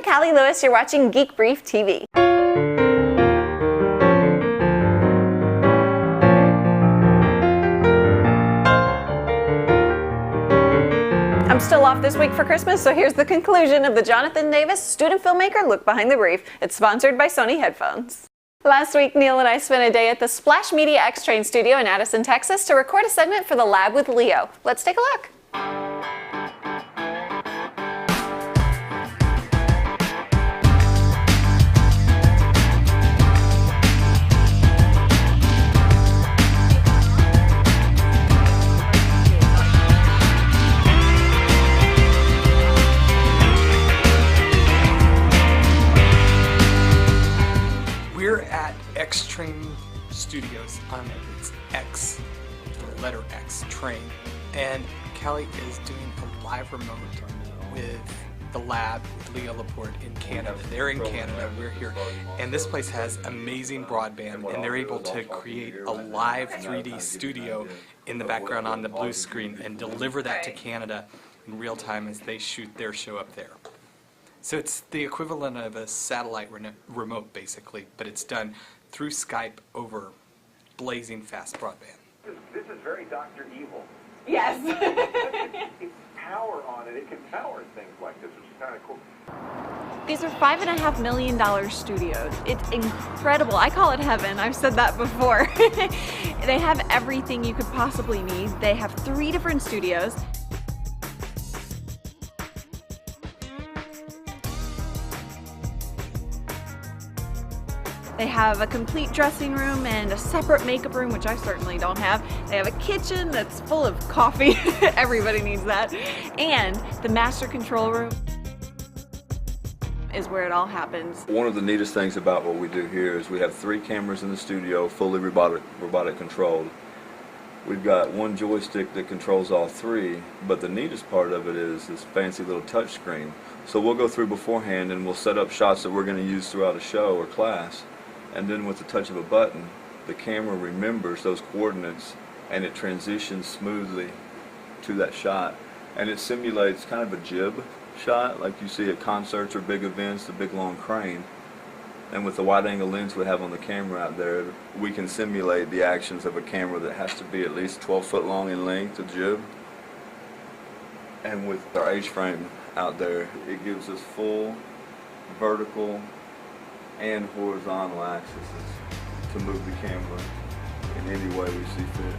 Callie Lewis. You're watching Geek Brief TV. I'm still off this week for Christmas, so here's the conclusion of the Jonathan Davis Student Filmmaker Look Behind the Brief. It's sponsored by Sony headphones. Last week, Neil and I spent a day at the Splash Media X-Train studio in Addison, Texas to record a segment for the Lab with Leo. Let's take a look. We're at X-Train Studios on its X, the letter X, train, and Callie is doing a live remote with the Lab with Leo Laporte in Canada. They're in Canada, we're here, and this place has amazing broadband, and they're able to create a live 3D studio in the background on the blue screen and deliver that to Canada in real time as they shoot their show up there. So it's the equivalent of a satellite remote, basically, but it's done through Skype over blazing fast broadband. This is very Dr. Evil. Yes. It's power on it. It can power things like this, which is kind of cool. These are $5.5 million studios. It's incredible. I call it heaven. I've said that before. They have everything you could possibly need. They have 3 different studios. They have a complete dressing room and a separate makeup room, which I certainly don't have. They have a kitchen that's full of coffee. Everybody needs that. And the master control room is where it all happens. One of the neatest things about what we do here is we have 3 cameras in the studio, fully robotic controlled. We've got 1 joystick that controls all 3, but the neatest part of it is this fancy little touch screen. So we'll go through beforehand and we'll set up shots that we're going to use throughout a show or class. And then with the touch of a button, the camera remembers those coordinates and it transitions smoothly to that shot. And it simulates kind of a jib shot like you see at concerts or big events, the big long crane. And with the wide angle lens we have on the camera out there, we can simulate the actions of a camera that has to be at least 12 foot long in length, a jib. And with our H-frame out there, it gives us full vertical and horizontal axes to move the camera in any way we see fit.